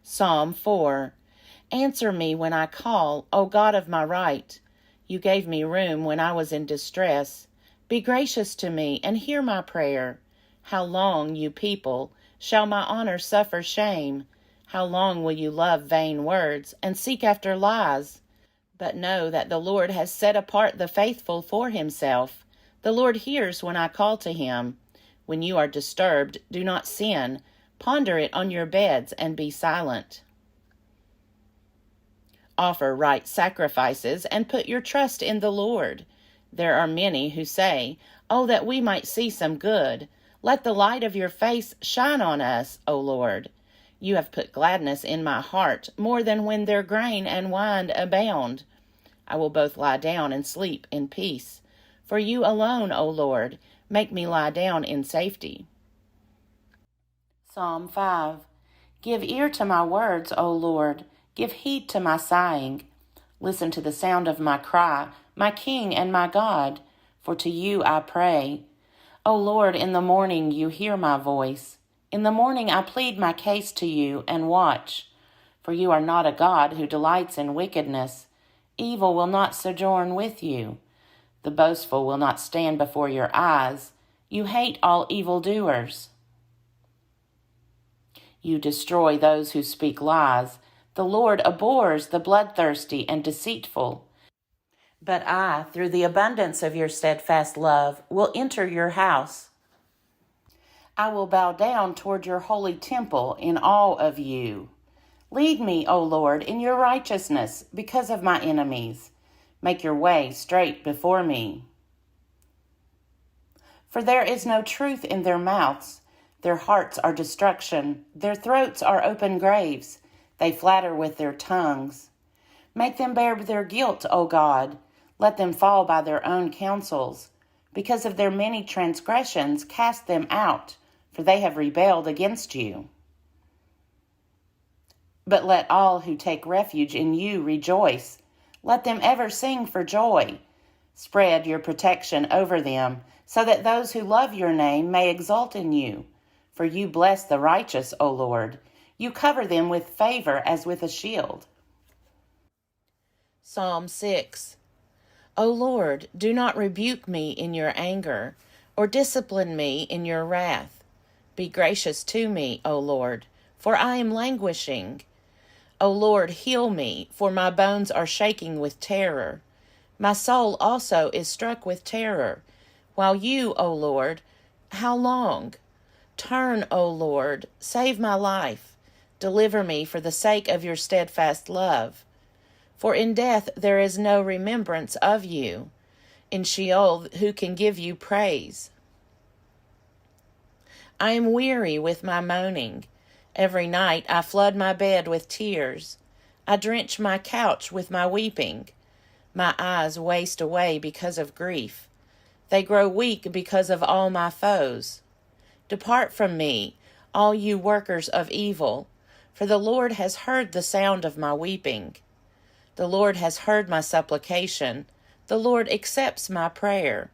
Psalm 4. Answer me when I call, O God of my right. You gave me room when I was in distress. Be gracious to me and hear my prayer. How long, you people, shall my honor suffer shame? How long will you love vain words and seek after lies? But know that the Lord has set apart the faithful for himself. The Lord hears when I call to him. When you are disturbed, do not sin. Ponder it on your beds and be silent. Offer right sacrifices and put your trust in the Lord. There are many who say, "Oh, that we might see some good. Let the light of your face shine on us, O Lord." You have put gladness in my heart more than when their grain and wine abound. I will both lie down and sleep in peace. For you alone, O Lord, make me lie down in safety. Psalm 5. Give ear to my words, O Lord. Give heed to my sighing. Listen to the sound of my cry, my King and my God, for to you I pray. O Lord, in the morning you hear my voice. In the morning I plead my case to you and watch. For you are not a God who delights in wickedness. Evil will not sojourn with you. The boastful will not stand before your eyes. You hate all evildoers. You destroy those who speak lies. The Lord abhors the bloodthirsty and deceitful. But I, through the abundance of your steadfast love, will enter your house. I will bow down toward your holy temple in awe of you. Lead me, O Lord, in your righteousness because of my enemies. Make your way straight before me. For there is no truth in their mouths. Their hearts are destruction. Their throats are open graves. They flatter with their tongues. Make them bear their guilt, O God. Let them fall by their own counsels. Because of their many transgressions, cast them out, for they have rebelled against you. But let all who take refuge in you rejoice. Let them ever sing for joy. Spread your protection over them, so that those who love your name may exult in you. For you bless the righteous, O Lord. You cover them with favor as with a shield. Psalm 6. O Lord, do not rebuke me in your anger, or discipline me in your wrath. Be gracious to me, O Lord, for I am languishing. O Lord, heal me, for my bones are shaking with terror. My soul also is struck with terror. While you, O Lord, how long? Turn, O Lord, save my life. Deliver me for the sake of your steadfast love. For in death there is no remembrance of you. In Sheol, who can give you praise? I am weary with my moaning. Every night I flood my bed with tears. I drench my couch with my weeping. My eyes waste away because of grief. They grow weak because of all my foes. Depart from me, all you workers of evil, for the Lord has heard the sound of my weeping. The Lord has heard my supplication. The Lord accepts my prayer.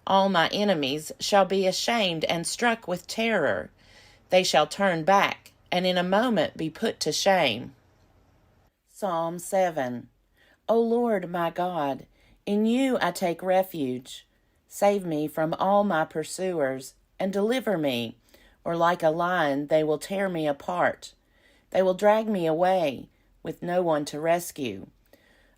All my enemies shall be ashamed and struck with terror. They shall turn back, and in a moment be put to shame. Psalm 7. O Lord my God, in you I take refuge. Save me from all my pursuers, and deliver me, or like a lion they will tear me apart. They will drag me away, with no one to rescue.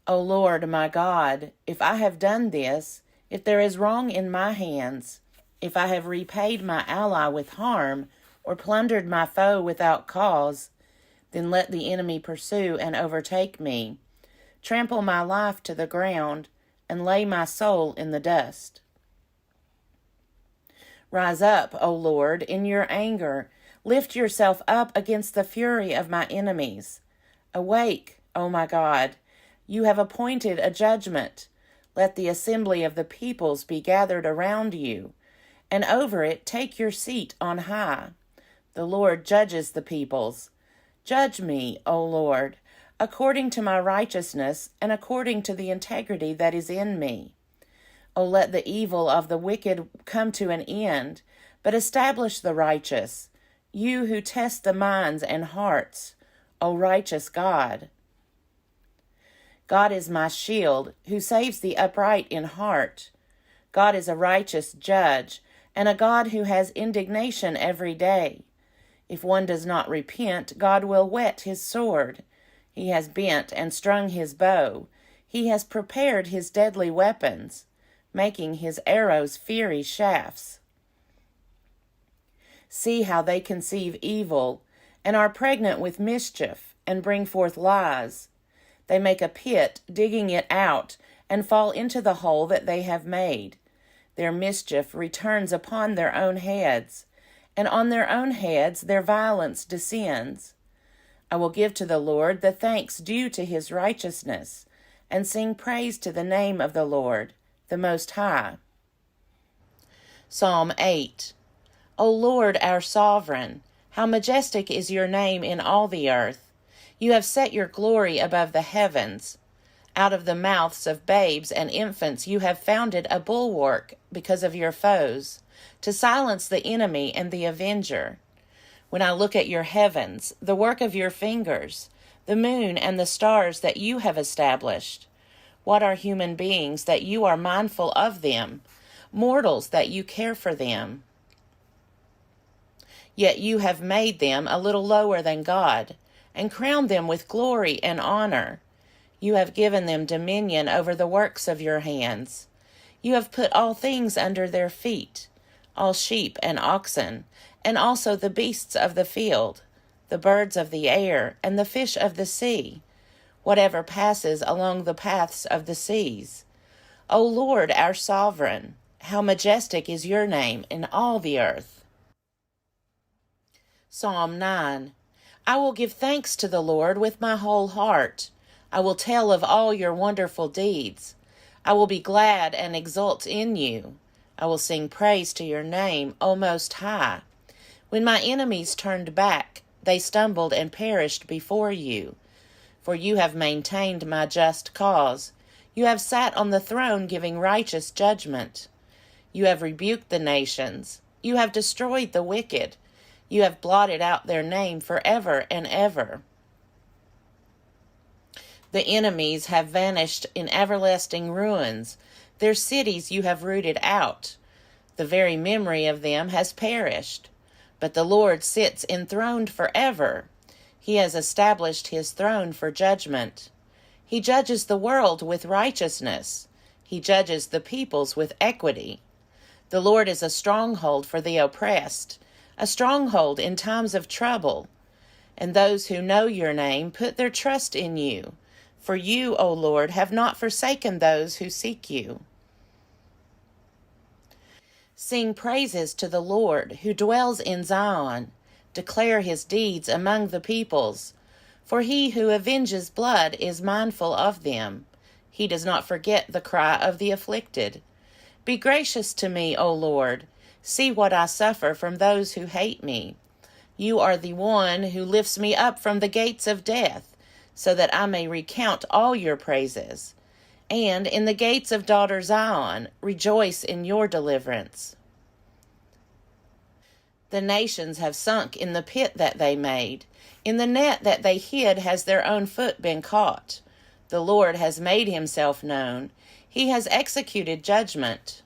O Lord my God, if I have done this, if there is wrong in my hands, if I have repaid my ally with harm, or plundered my foe without cause, then let the enemy pursue and overtake me. Trample my life to the ground, and lay my soul in the dust. Rise up, O Lord, in your anger. Lift yourself up against the fury of my enemies. Awake, O my God. You have appointed a judgment. Let the assembly of the peoples be gathered around you, and over it take your seat on high. The Lord judges the peoples. Judge me, O Lord, according to my righteousness and according to the integrity that is in me. O let the evil of the wicked come to an end, but establish the righteous. You who test the minds and hearts, O righteous God. God is my shield, who saves the upright in heart. God is a righteous judge, and a God who has indignation every day. If one does not repent, God will whet his sword. He has bent and strung his bow. He has prepared his deadly weapons, making his arrows fiery shafts. See how they conceive evil, and are pregnant with mischief, and bring forth lies. They make a pit, digging it out, and fall into the hole that they have made. Their mischief returns upon their own heads, and on their own heads their violence descends. I will give to the Lord the thanks due to his righteousness, and sing praise to the name of the Lord, the Most High. Psalm 8. O Lord, our sovereign, how majestic is your name in all the earth. You have set your glory above the heavens. Out of the mouths of babes and infants you have founded a bulwark because of your foes, to silence the enemy and the avenger. When I look at your heavens, the work of your fingers, the moon and the stars that you have established, what are human beings that you are mindful of them, mortals that you care for them? Yet you have made them a little lower than God, and crowned them with glory and honor. You have given them dominion over the works of your hands. You have put all things under their feet, all sheep and oxen, and also the beasts of the field, the birds of the air, and the fish of the sea, whatever passes along the paths of the seas. O Lord, our sovereign, how majestic is your name in all the earth. Psalm 9. I will give thanks to the Lord with my whole heart. I will tell of all your wonderful deeds. I will be glad and exult in you. I will sing praise to your name, O Most High. When my enemies turned back, they stumbled and perished before you. For you have maintained my just cause. You have sat on the throne giving righteous judgment. You have rebuked the nations. You have destroyed the wicked. You have blotted out their name forever and ever. The enemies have vanished in everlasting ruins. Their cities you have rooted out. The very memory of them has perished. But the Lord sits enthroned forever. He has established his throne for judgment. He judges the world with righteousness. He judges the peoples with equity. The Lord is a stronghold for the oppressed, a stronghold in times of trouble. And those who know your name put their trust in you. For you, O Lord, have not forsaken those who seek you. Sing praises to the Lord, who dwells in Zion. Declare his deeds among the peoples. For he who avenges blood is mindful of them. He does not forget the cry of the afflicted. Be gracious to me, O Lord. See what I suffer from those who hate me. You are the one who lifts me up from the gates of death, so that I may recount all your praises. And in the gates of daughter Zion, rejoice in your deliverance. The nations have sunk in the pit that they made. In the net that they hid has their own foot been caught. The Lord has made himself known. He has executed judgment.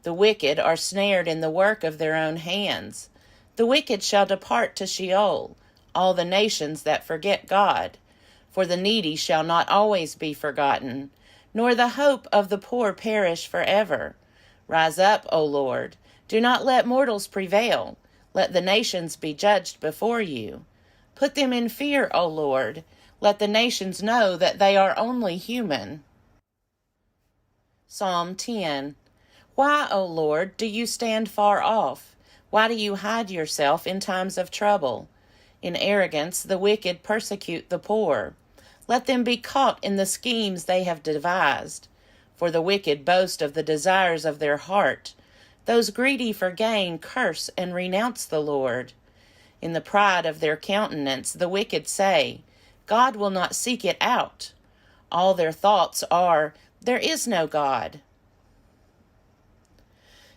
The wicked are snared in the work of their own hands. The wicked shall depart to Sheol, all the nations that forget God. For the needy shall not always be forgotten, nor the hope of the poor perish forever. Rise up, O Lord. Do not let mortals prevail. Let the nations be judged before you. Put them in fear, O Lord. Let the nations know that they are only human. Psalm 10. Why, O Lord, do you stand far off? Why do you hide yourself in times of trouble? In arrogance, the wicked persecute the poor. Let them be caught in the schemes they have devised. For the wicked boast of the desires of their heart. Those greedy for gain curse and renounce the Lord. In the pride of their countenance, the wicked say, God will not seek it out. All their thoughts are, there is no God.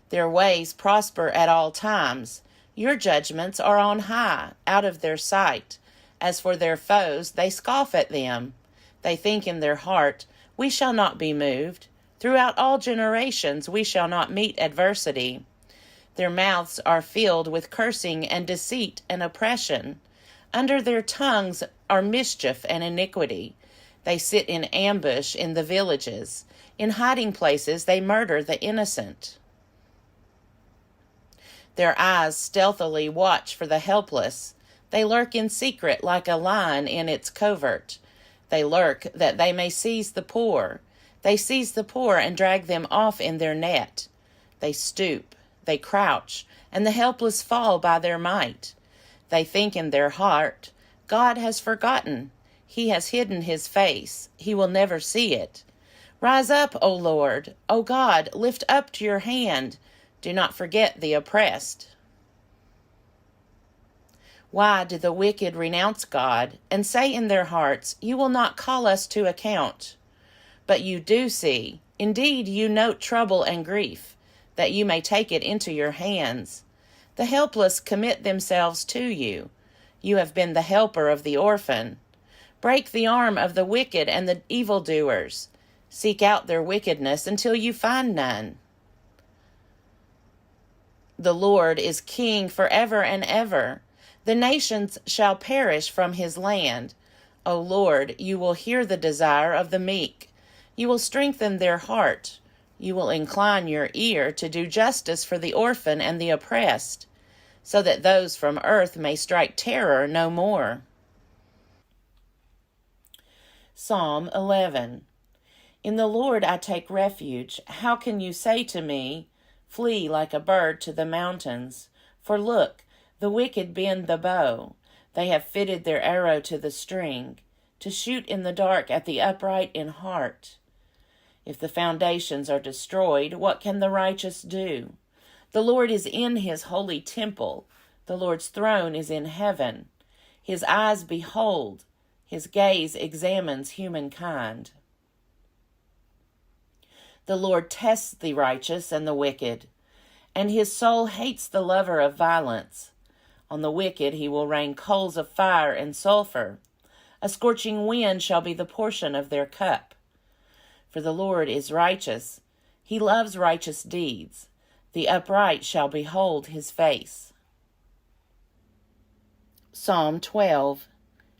Their ways prosper at all times. Your judgments are on high, out of their sight. As for their foes, they scoff at them. They think in their heart, we shall not be moved. Throughout all generations we shall not meet adversity. Their mouths are filled with cursing and deceit and oppression. Under their tongues are mischief and iniquity. They sit in ambush in the villages. In hiding places they murder the innocent. Their eyes stealthily watch for the helpless. They lurk in secret like a lion in its covert. They lurk that they may seize the poor. They seize the poor and drag them off in their net. They stoop, they crouch, and the helpless fall by their might. They think in their heart, God has forgotten. He has hidden his face. He will never see it. Rise up, O Lord. O God, lift up to your hand. Do not forget the oppressed. Why do the wicked renounce God and say in their hearts, you will not call us to account? But you do see, indeed you note trouble and grief, that you may take it into your hands. The helpless commit themselves to you. You have been the helper of the orphan. Break the arm of the wicked and the evildoers. Seek out their wickedness until you find none. The Lord is king forever and ever. The nations shall perish from his land. O Lord, you will hear the desire of the meek. You will strengthen their heart. You will incline your ear to do justice for the orphan and the oppressed, so that those from earth may strike terror no more. Psalm 11. In the Lord I take refuge. How can you say to me, flee like a bird to the mountains? For look, the wicked bend the bow. They have fitted their arrow to the string, to shoot in the dark at the upright in heart. If the foundations are destroyed, what can the righteous do? The Lord is in his holy temple. The Lord's throne is in heaven. His eyes behold. His gaze examines humankind. The Lord tests the righteous and the wicked, and his soul hates the lover of violence. On the wicked he will rain coals of fire and sulfur. A scorching wind shall be the portion of their cup. For the Lord is righteous. He loves righteous deeds. The upright shall behold his face. Psalm 12.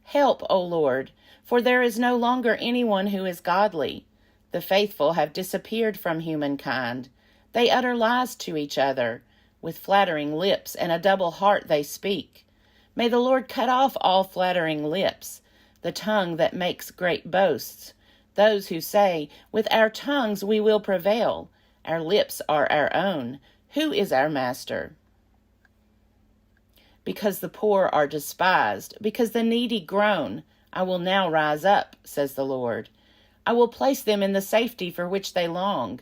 Help, O Lord, for there is no longer anyone who is godly. The faithful have disappeared from humankind. They utter lies to each other. With flattering lips and a double heart they speak. May the Lord cut off all flattering lips, the tongue that makes great boasts. Those who say, with our tongues we will prevail. Our lips are our own. Who is our master? Because the poor are despised, because the needy groan, I will now rise up, says the Lord. I will place them in the safety for which they long.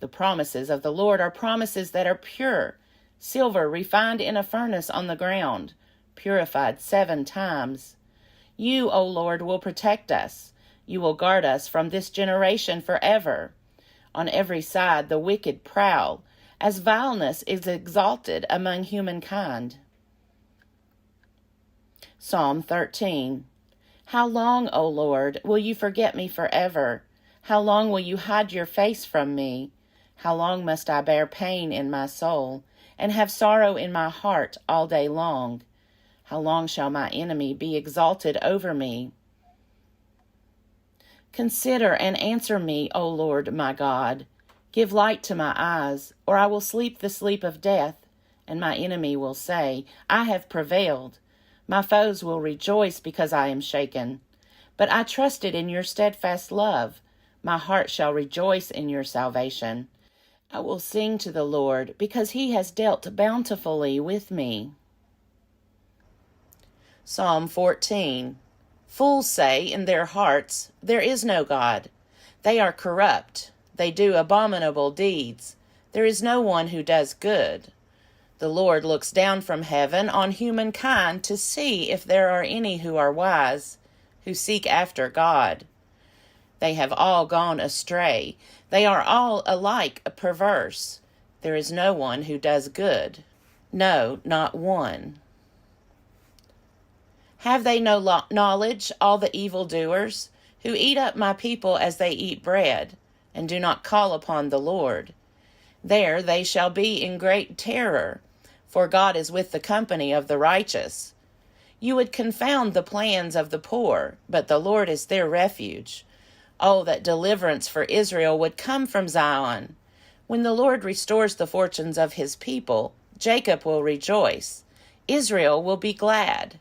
The promises of the Lord are promises that are pure, silver refined in a furnace on the ground, purified 7 times. You, O Lord, will protect us. You will guard us from this generation forever. On every side the wicked prowl, as vileness is exalted among humankind. Psalm 13. How long, O Lord, will you forget me forever? How long will you hide your face from me? How long must I bear pain in my soul, and have sorrow in my heart all day long? How long shall my enemy be exalted over me? Consider and answer me, O Lord my God. Give light to my eyes, or I will sleep the sleep of death, and my enemy will say, I have prevailed. My foes will rejoice because I am shaken. But I trusted in your steadfast love. My heart shall rejoice in your salvation. I will sing to the Lord, because he has dealt bountifully with me. Psalm 14. Fools say in their hearts, there is no God. They are corrupt. They do abominable deeds. There is no one who does good. The Lord looks down from heaven on humankind to see if there are any who are wise, who seek after God. They have all gone astray. They are all alike perverse. There is no one who does good. No, not one. Have they no knowledge, all the evildoers, who eat up my people as they eat bread, and do not call upon the Lord? There they shall be in great terror, for God is with the company of the righteous. You would confound the plans of the poor, but the Lord is their refuge. Oh, that deliverance for Israel would come from Zion! When the Lord restores the fortunes of his people, Jacob will rejoice. Israel will be glad.